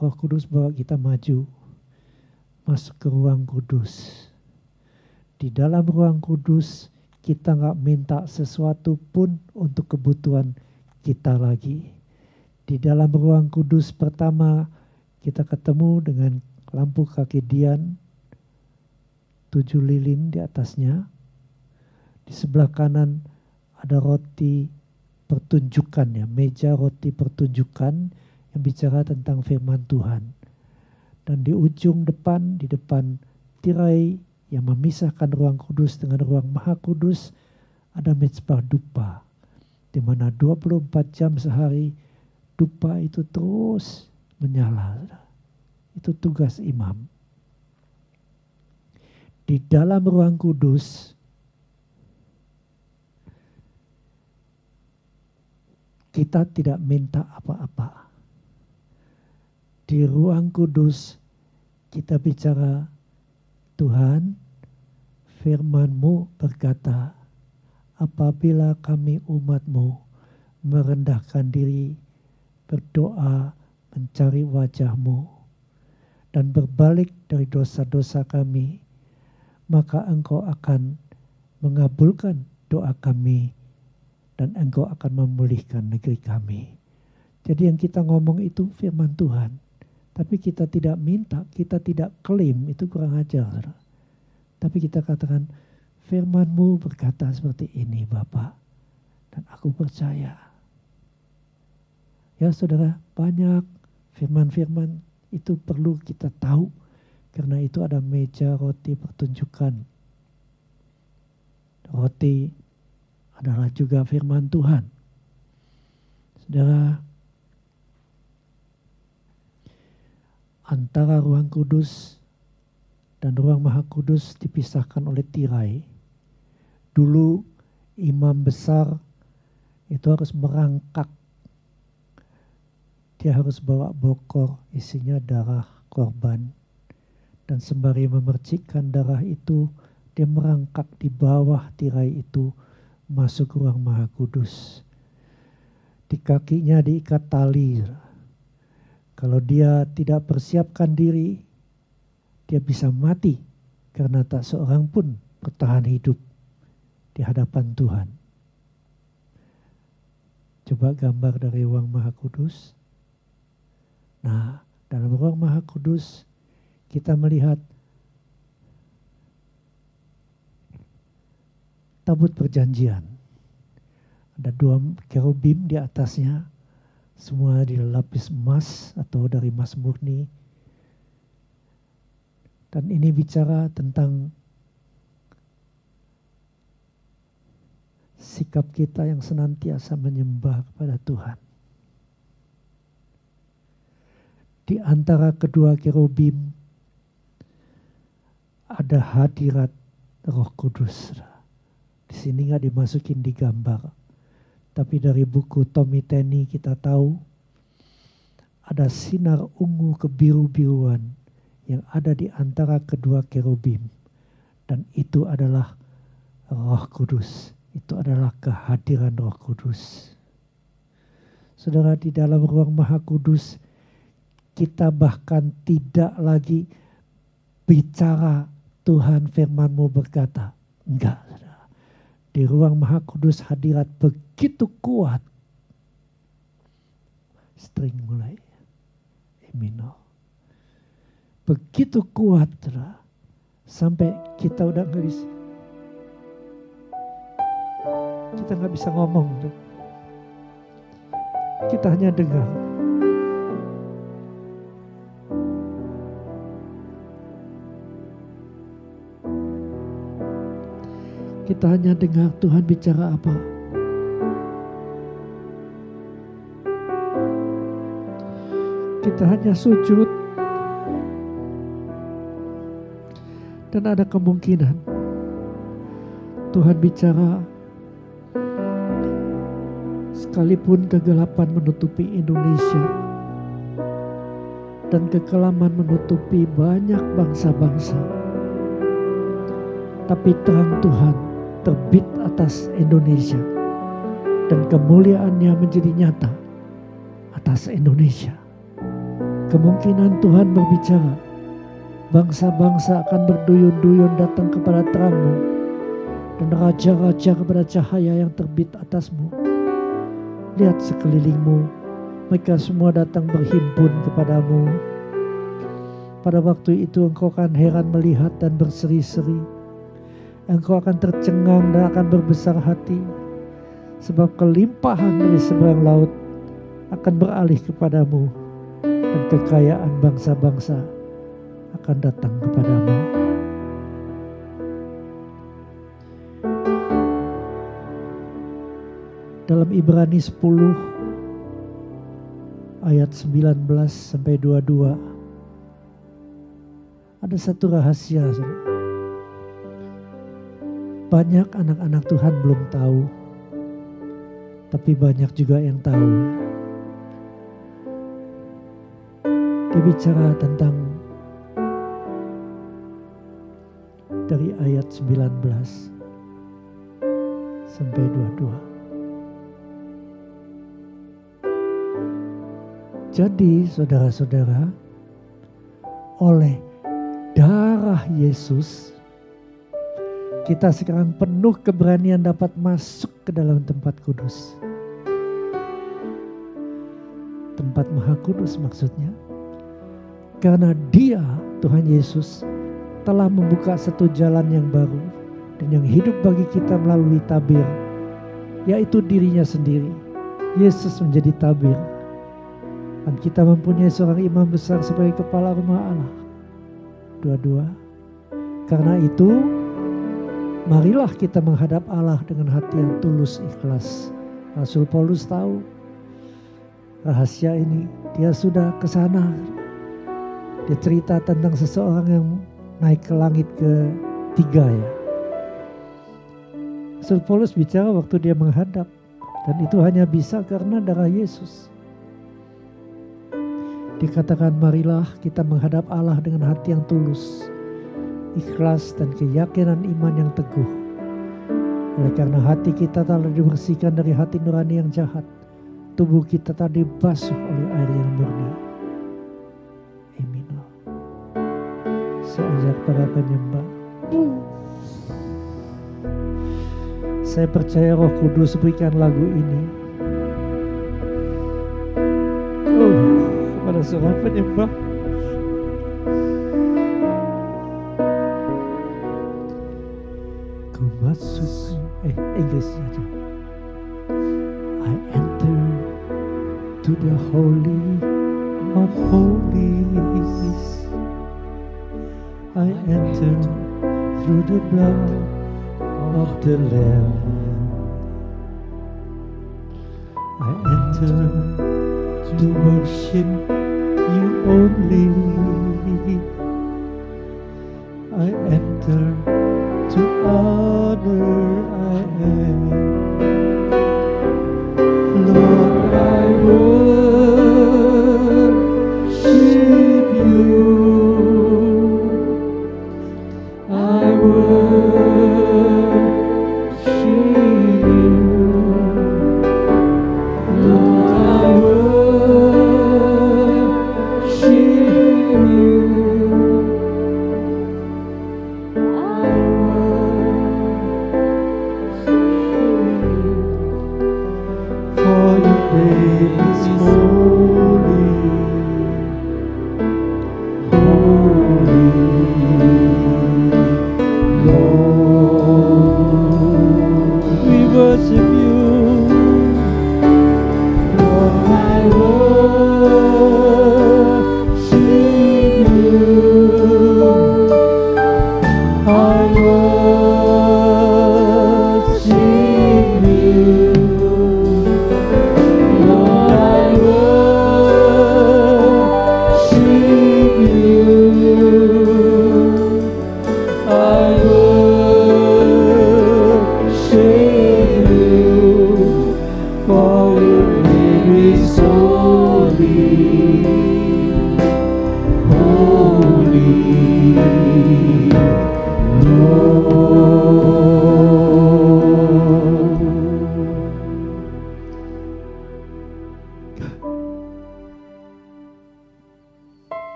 Roh Kudus bawa kita maju, masuk ke ruang kudus. Di dalam ruang kudus kita nggak minta sesuatu pun untuk kebutuhan kita lagi. Di dalam ruang kudus pertama kita ketemu dengan lampu kaki Dian, 7 lilin di atasnya. Di sebelah kanan ada roti pertunjukan, ya, meja roti pertunjukan yang bicara tentang firman Tuhan. Dan di ujung depan, di depan tirai yang memisahkan ruang kudus dengan ruang maha kudus, ada mezbah dupa, di mana 24 jam sehari dupa itu terus menyala. Itu tugas imam. Di dalam ruang kudus kita tidak minta apa-apa. Di ruang kudus kita bicara, Tuhan, firman-Mu berkata, apabila kami umat-Mu merendahkan diri, berdoa, mencari wajah-Mu, dan berbalik dari dosa-dosa kami, maka Engkau akan mengabulkan doa kami, dan Engkau akan memulihkan negeri kami. Jadi yang kita ngomong itu firman Tuhan. Tapi kita tidak minta, kita tidak klaim, itu kurang ajar. Tapi kita katakan, firman-Mu berkata seperti ini Bapa, dan aku percaya. Ya saudara, banyak firman-firman itu perlu kita tahu. Karena itu ada meja roti pertunjukan. Roti adalah juga firman Tuhan. Saudara, antara ruang kudus dan ruang maha kudus dipisahkan oleh tirai. Dulu imam besar itu harus merangkak. Dia harus bawa bokor isinya darah korban. Dan sembari memercikkan darah itu, dia merangkak di bawah tirai itu masuk ruang maha kudus. Di kakinya diikat tali. Kalau dia tidak persiapkan diri, dia bisa mati karena tak seorang pun bertahan hidup di hadapan Tuhan. Coba gambar dari ruang maha kudus. Nah, dalam ruang maha kudus kita melihat tabut perjanjian. Ada 2 kerubim di atasnya, semua dilapis emas atau dari emas murni. Dan ini bicara tentang sikap kita yang senantiasa menyembah kepada Tuhan. Di antara kedua kerubim ada hadirat Roh Kudus. Di sini nggak dimasukin di gambar. Tapi dari buku Tommy Tenney kita tahu ada sinar ungu kebiru-biruan yang ada di antara kedua kerubim. Dan itu adalah Roh Kudus. Itu adalah kehadiran Roh Kudus. Saudara, di dalam ruang maha kudus kita bahkan tidak lagi bicara Tuhan firman-Mu berkata. Enggak, saudara. Di ruang maha kudus hadirat begitu kuat. String mulai. E minor. Begitu kuat, saudara. Sampai kita udah nggak bisa. Kita nggak bisa ngomong. Saudara. Kita hanya dengar. Kita hanya dengar Tuhan bicara apa. Kita hanya sujud. Dan ada kemungkinan Tuhan bicara sekalipun kegelapan menutupi Indonesia dan kekelaman menutupi banyak bangsa-bangsa. Tapi terang Tuhan terbit atas Indonesia. dan kemuliaan-Nya menjadi nyata atas Indonesia. Kemungkinan Tuhan berbicara, bangsa-bangsa akan berduyun-duyun datang kepada terang-Mu, dan raja-raja kepada cahaya yang terbit atas-Mu. Lihat sekelilingmu, mereka semua datang berhimpun kepadamu. Pada waktu itu engkau akan heran melihat dan berseri-seri. Engkau akan tercengang dan akan berbesar hati, sebab kelimpahan dari seberang laut akan beralih kepadamu, dan kekayaan bangsa-bangsa akan datang kepadamu. Dalam Ibrani 10 ayat 19 sampai 22 ada satu rahasia. Banyak anak-anak Tuhan belum tahu, tapi banyak juga yang tahu. Dia bicara tentang dari ayat 19 sampai 22. Jadi saudara-saudara, oleh darah Yesus, kita sekarang penuh keberanian dapat masuk ke dalam tempat kudus. Tempat maha kudus maksudnya. Karena Dia, Tuhan Yesus, telah membuka satu jalan yang baru dan yang hidup bagi kita melalui tabir, yaitu dirinya sendiri. Yesus menjadi tabir. Dan kita mempunyai seorang imam besar sebagai kepala rumah Allah. 22. Karena itu, marilah kita menghadap Allah dengan hati yang tulus ikhlas. Rasul Paulus tahu rahasia ini. Dia sudah ke sana. Dia cerita tentang seseorang yang naik ke langit ke-3 ya. Rasul Paulus bicara waktu dia menghadap. Dan itu hanya bisa karena darah Yesus. Dikatakan marilah kita menghadap Allah dengan hati yang tulus, ikhlas dan keyakinan iman yang teguh. Oleh karena hati kita telah dibersihkan dari hati nurani yang jahat, tubuh kita telah dibasuh oleh air yang murni. Amin. Saya ajak para penyembah. Saya percaya Roh Kudus berikan lagu ini kepada seorang penyembah. Ku masuk, Inggris aja. I enter to the holy of holies. I enter through the blood of the Lamb. I enter to worship you only. I enter to honor I am. Lord, I worship you. I worship you. Lord, I worship you. I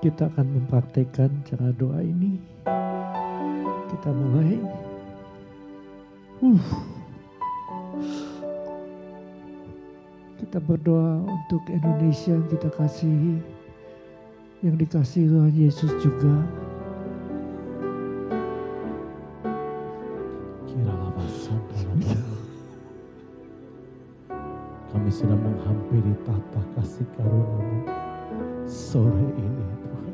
Kita akan mempraktekkan cara doa ini. Kita mulai. Kita berdoa untuk Indonesia yang kita kasihi, yang dikasihi Tuhan Yesus juga. Kami sudah menghampiri tata kasih karunia-Mu sore ini Tuhan,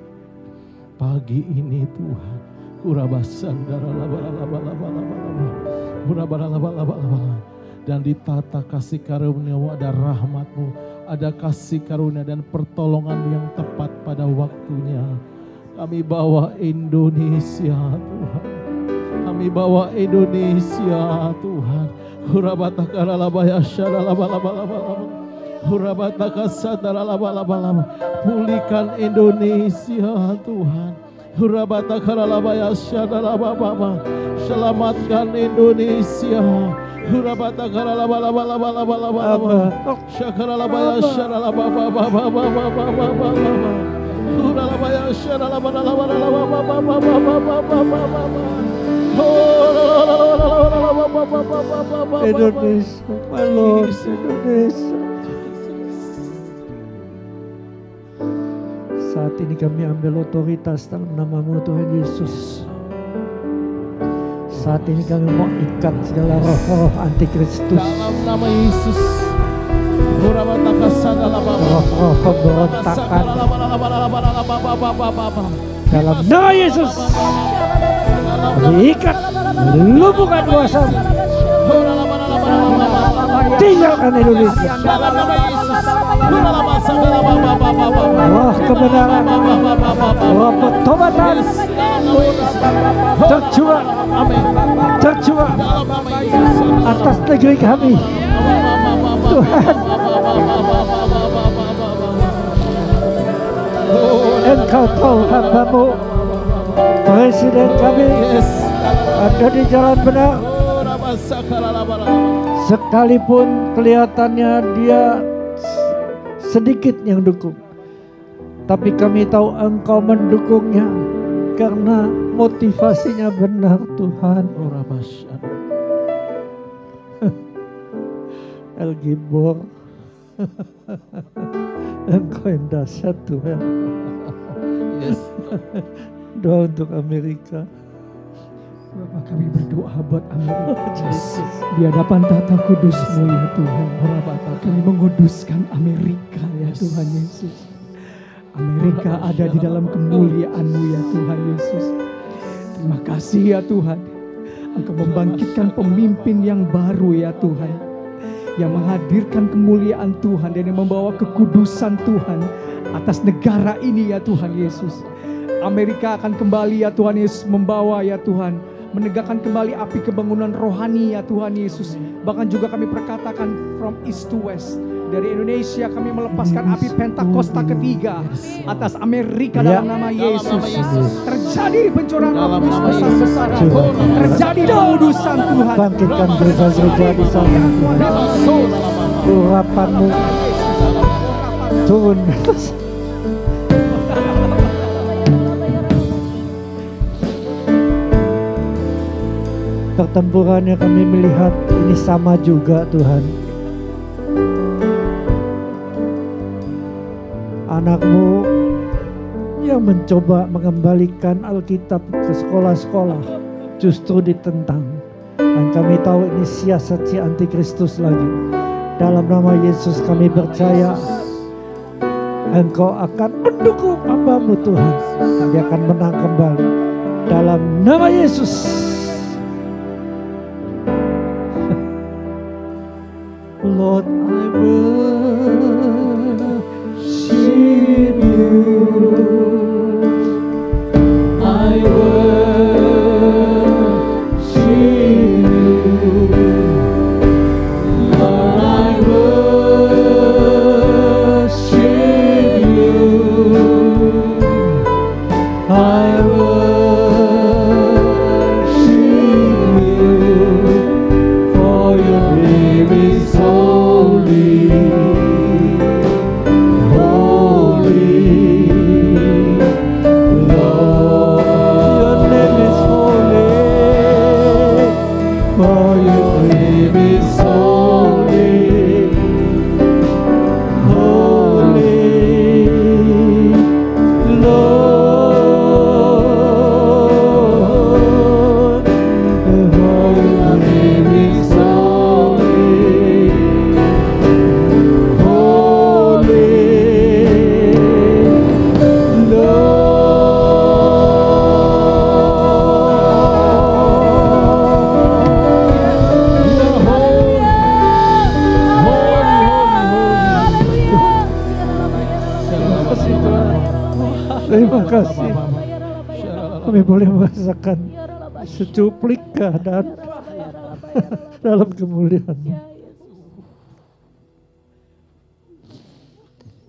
pagi ini Tuhan. Dan di tata kasih karunia-Mu ada rahmat-Mu, ada kasih karunia dan pertolongan yang tepat pada waktunya. Kami bawa Indonesia Tuhan, kami bawa Indonesia Tuhan. Pulihkan Indonesia Tuhan. Selamatkan Indonesia. Indonesia, my Lord, Indonesia. Saat ini kami ambil otoritas dalam nama-Mu Tuhan Yesus. Saat ini kami mau ikat segala roh-roh antikristus. Dalam nama Yesus. Roh-roh pemberontakan. Dalam nama Yesus. Ikat, lumpuhkan kuasa. Tinggalkan Indonesia. Roh kebenaran, roh pertobatan tercurah atas negeri kami. Tuhan, Engkau tahu hamba-Mu, Presiden kami ada di jalan benar. Sekalipun kelihatannya dia sedikit yang dukung, tapi kami tahu Engkau mendukungnya karena motivasinya benar Tuhan. El Gibor, Engkau yang dahsyat Tuhan. Yes. Doa untuk Amerika. Bapak, kami berdoa buat Amerika di hadapan tata kudus-Mu ya Tuhan. Kami menguduskan Amerika ya Tuhan Yesus. Amerika ada di dalam kemuliaan-Mu ya Tuhan Yesus. Terima kasih ya Tuhan. Engkau membangkitkan pemimpin yang baru ya Tuhan, yang menghadirkan kemuliaan Tuhan dan yang membawa kekudusan Tuhan atas negara ini ya Tuhan Yesus. Amerika akan kembali ya Tuhan Yesus, membawa ya Tuhan, menegakkan kembali api kebangunan rohani ya Tuhan Yesus. Bahkan juga kami perkatakan from east to west, dari Indonesia kami melepaskan api Pentakosta ketiga atas Amerika dalam nama Yesus. Terjadi pencurahan roh kudus besar-besaran, terjadi kekudusan Tuhan. Bangkitkan gereja-gereja di sana. Urapan-Mu turun. Pertempurannya kami melihat ini sama juga Tuhan. Anak-Mu yang mencoba mengembalikan Alkitab ke sekolah-sekolah justru ditentang. Dan kami tahu ini siasat si antikristus lagi. Dalam nama Yesus kami percaya Engkau akan mendukung hamba-Mu Tuhan. Dia akan menang kembali. Dalam nama Yesus. Lord, I worship You. I worship You. Lord, I worship You. I worship You. For Your name is holy. kami boleh merasakan secuplik keadaan dalam kemuliaan.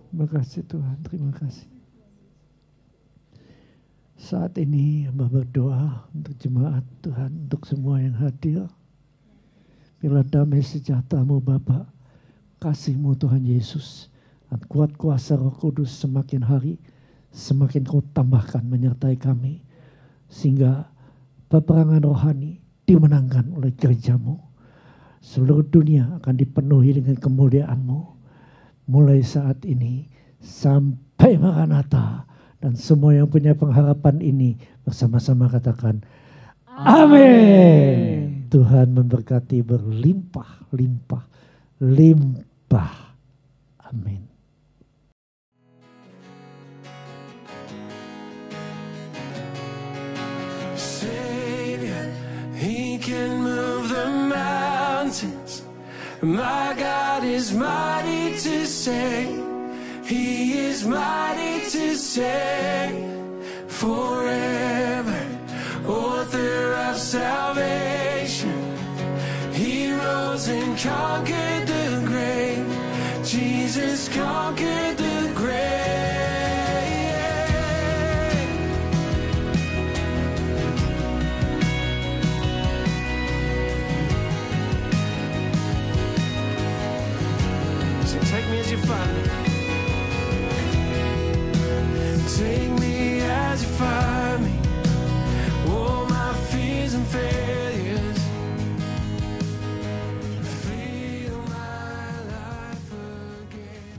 Terima kasih Tuhan, terima kasih. Saat ini hamba berdoa untuk jemaat Tuhan, untuk semua yang hadir. Bila damai sejahtera-Mu Bapa, kasih-Mu Tuhan Yesus, dan kuat kuasa Roh Kudus semakin hari, semakin Kau tambahkan menyertai kami. Sehingga peperangan rohani dimenangkan oleh gereja-Mu. Seluruh dunia akan dipenuhi dengan kemuliaan-Mu. Mulai saat ini sampai Maranatha. Dan semua yang punya pengharapan ini bersama-sama katakan amin. Tuhan memberkati berlimpah, limpah, limpah. Amin. Savior, He can move the mountains. My God is mighty to save. He is mighty to save forever. Author of salvation. He rose and conquered the grave. Jesus conquered the grave. So take me as you find me. Take me as you find me. All my fears and failures. Feel my life again.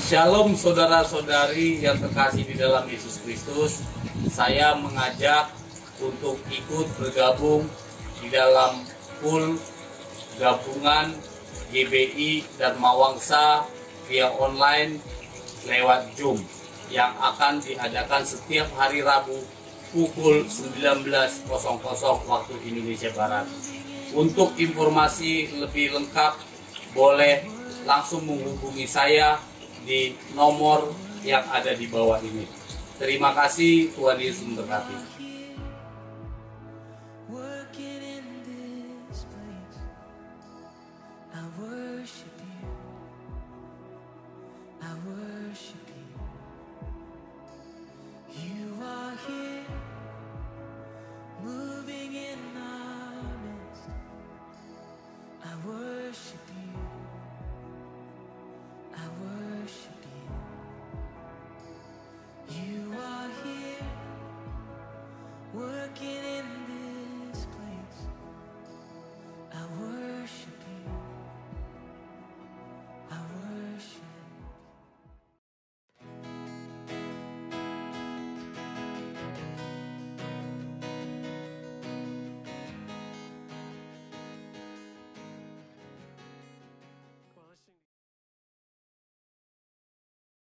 Shalom saudara-saudari yang terkasih di dalam Yesus Kristus. Saya mengajak untuk ikut bergabung di dalam pool gabungan GBI dan Mawangsa via online lewat Zoom yang akan diadakan setiap hari Rabu pukul 19.00 waktu Indonesia Barat. Untuk informasi lebih lengkap boleh langsung menghubungi saya di nomor yang ada di bawah ini. Terima kasih, Tuhan Yesus memberkati.